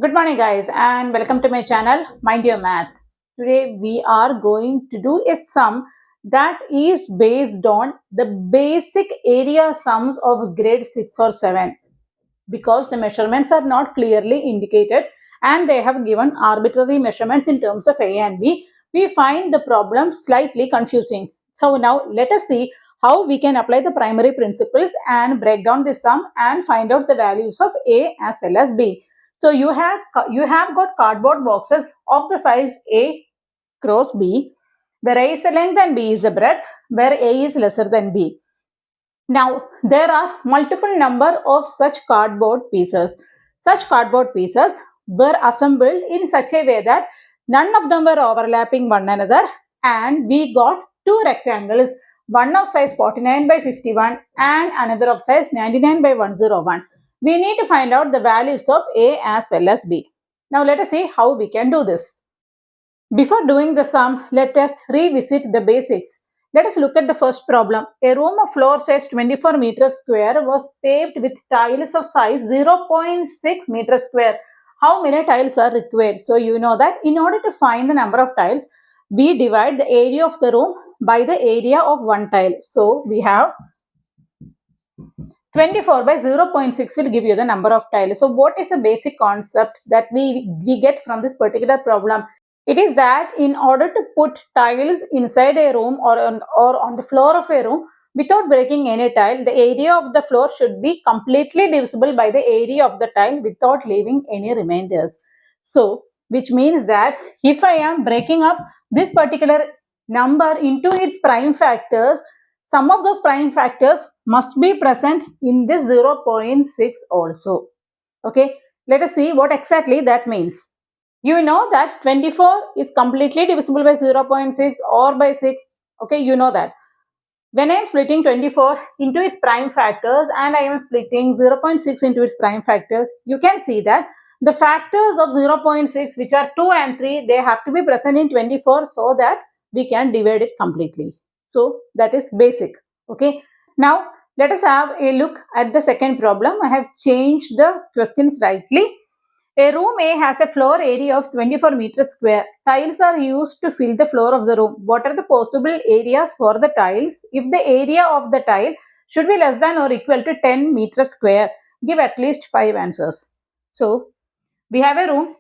Good morning, guys, and welcome to my channel, Mind Your Math. Today, we are going to do a sum that is based on the basic area sums of grade 6 or 7 because the measurements are not clearly indicated and they have given arbitrary measurements in terms of A and B. We find the problem slightly confusing. So, now let us see how we can apply the primary principles and break down the sum and find out the values of A as well as B. So you have got cardboard boxes of the size A cross B, where A is the length and B is the breadth, where A is lesser than B. Now there are multiple number of such cardboard pieces. Such cardboard pieces were assembled in such a way that none of them were overlapping one another, and we got two rectangles, one of size 49 by 51 and another of size 99 by 101. We need to find out the values of A as well as B. Now let us see how we can do this. Before doing the sum, let us revisit the basics. Let us look at the first problem. A room of floor size 24 meters square was paved with tiles of size 0.6 meters square. How many tiles are required? So you know that in order to find the number of tiles, we divide the area of the room by the area of one tile. So we have 24 by 0.6 will give you the number of tiles. So what is the basic concept that we get from this particular problem? It is that in order to put tiles inside a room or on the floor of a room without breaking any tile, the area of the floor should be completely divisible by the area of the tile without leaving any remainders. So, which means that if I am breaking up this particular number into its prime factors, some of those prime factors must be present in this 0.6 also. Okay, let us see what exactly that means. You know that 24 is completely divisible by 0.6 or by 6. Okay, you know that. When I am splitting 24 into its prime factors and I am splitting 0.6 into its prime factors, you can see that the factors of 0.6, which are 2 and 3, they have to be present in 24 so that we can divide it completely. So that is basic. Okay. Now let us have a look at the second problem. I have changed the questions slightly. A room A has a floor area of 24 meters square. Tiles are used to fill the floor of the room. What are the possible areas for the tiles? If the area of the tile should be less than or equal to 10 meters square, give at least 5 answers. So, we have a room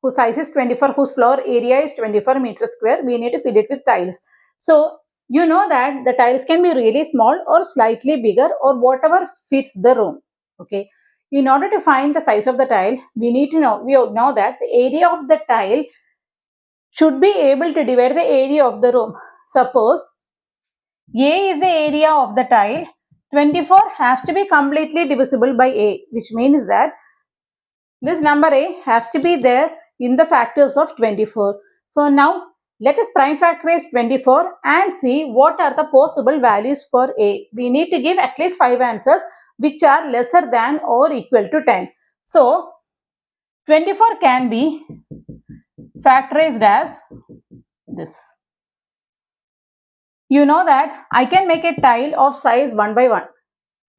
whose size is 24, whose floor area is 24 meters square. We need to fill it with tiles. So, you know that the tiles can be really small or slightly bigger or whatever fits the room. Okay. In order to find the size of the tile, we know that the area of the tile should be able to divide the area of the room. Suppose A is the area of the tile, 24 has to be completely divisible by A, which means that this number A has to be there in the factors of 24. So now let us prime factorize 24 and see what are the possible values for A. We need to give at least 5 answers which are lesser than or equal to 10. So 24 can be factorized as this. You know that I can make a tile of size 1 by 1.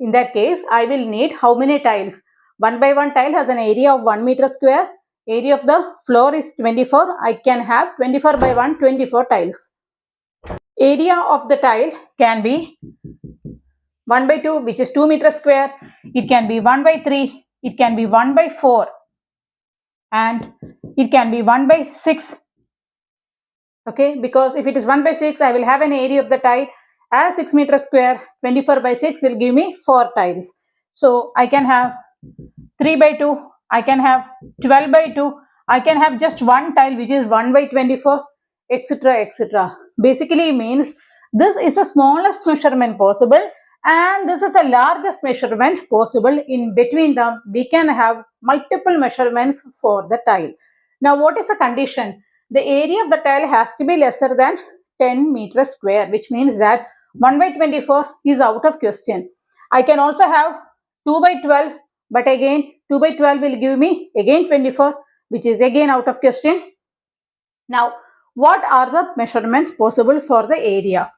In that case, I will need how many tiles? 1 by 1 tile has an area of 1 meter square. Area of the floor is 24. I can have 24 by 1, 24 tiles. Area of the tile can be 1 by 2, which is 2 meter square. It can be 1 by 3. It can be 1 by 4. And it can be 1 by 6. Okay, because if it is 1 by 6, I will have an area of the tile as 6 meter square. 24 by 6 will give me 4 tiles. So I can have 3 by 2, I can have 12 by 2, I can have just one tile which is 1 by 24, etc. etc. Basically means this is the smallest measurement possible and this is the largest measurement possible. In between them, we can have multiple measurements for the tile. Now what is the condition? The area of the tile has to be lesser than 10 meters square, which means that 1 by 24 is out of question. I can also have 2 by 12, but again 2 by 12 will give me again 24, which is again out of question. Now, what are the measurements possible for the area?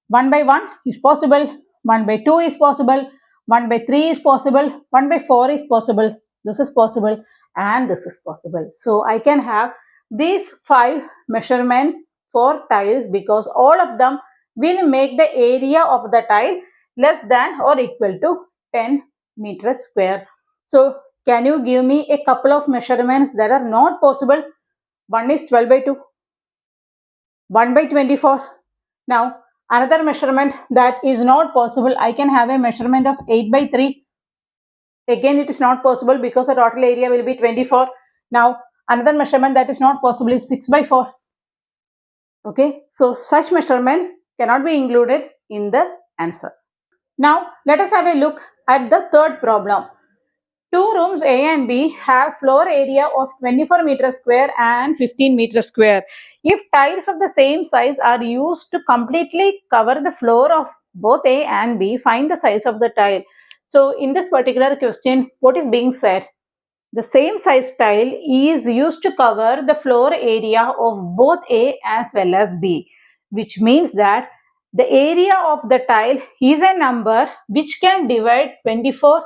1 by 1 is possible, 1 by 2 is possible, 1 by 3 is possible, 1 by 4 is possible, this is possible, and this is possible. So I can have these 5 measurements for tiles because all of them will make the area of the tile less than or equal to 10 meters square. So can you give me a couple of measurements that are not possible? One is 12 by 2, 1 by 24. Now another measurement that is not possible, I can have a measurement of 8 by 3. Again, it is not possible because the total area will be 24. Now, another measurement that is not possible is 6 by 4. Okay, so such measurements cannot be included in the answer. Now, let us have a look at the third problem. Two rooms A and B have floor area of 24 meters square and 15 meters square. If tiles of the same size are used to completely cover the floor of both A and B, find the size of the tile. So in this particular question, what is being said? The same size tile is used to cover the floor area of both A as well as B, which means that the area of the tile is a number which can divide 24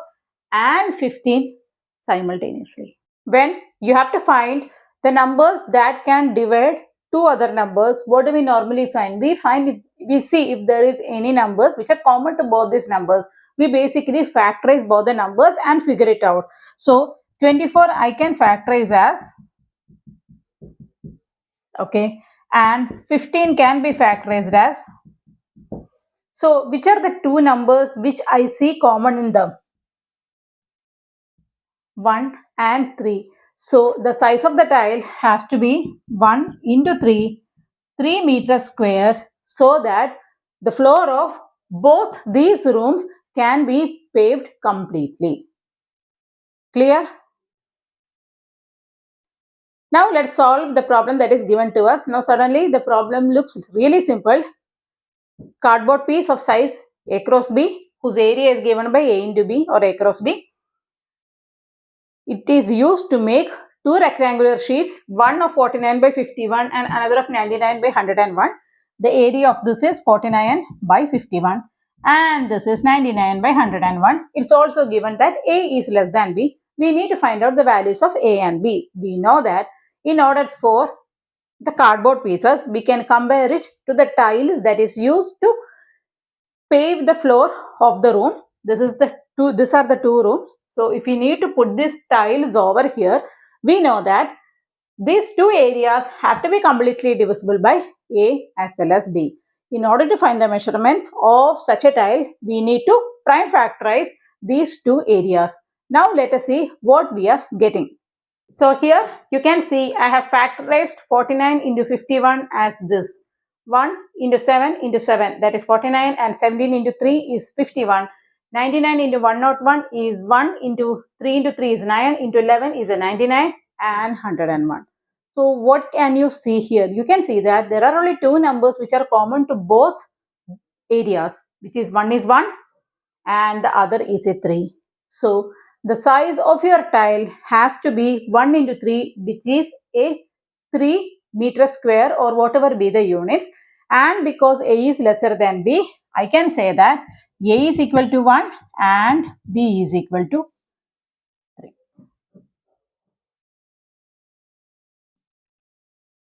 and 15 simultaneously. When you have to find the numbers that can divide two other numbers, what do we normally find? We see if there is any numbers which are common to both these numbers. We basically factorize both the numbers and figure it out. So 24 I can factorize as, okay, and 15 can be factorized as. So which are the two numbers which I see common in them? 1 and 3. So the size of the tile has to be 1 into 3 meters square, so that the floor of both these rooms can be paved completely. Clear? Now let's solve the problem that is given to us. Now suddenly the problem looks really simple. Cardboard piece of size A cross B, whose area is given by A into B or A cross B. It is used to make two rectangular sheets, one of 49 by 51 and another of 99 by 101. The area of this is 49 by 51 and this is 99 by 101. It's also given that A is less than B. We need to find out the values of A and B. We know that in order for the cardboard pieces, we can compare it to the tiles that is used to pave the floor of the room. These are the two rooms. So if we need to put these tiles over here, we know that these two areas have to be completely divisible by A as well as B. In order to find the measurements of such a tile, we need to prime factorize these two areas. Now let us see what we are getting. So here you can see I have factorized 49 into 51 as this. 1 into 7 into 7, that is 49, and 17 into 3 is 51. 99 into 101 is 1 into 3 into 3 is 9, into 11 is a 99, and 101. So what can you see here? You can see that there are only two numbers which are common to both areas, which is one is 1 and the other is a 3. So the size of your tile has to be 1 into 3, which is a 3 meter square or whatever be the units. And because A is lesser than B, I can say that A is equal to 1 and B is equal to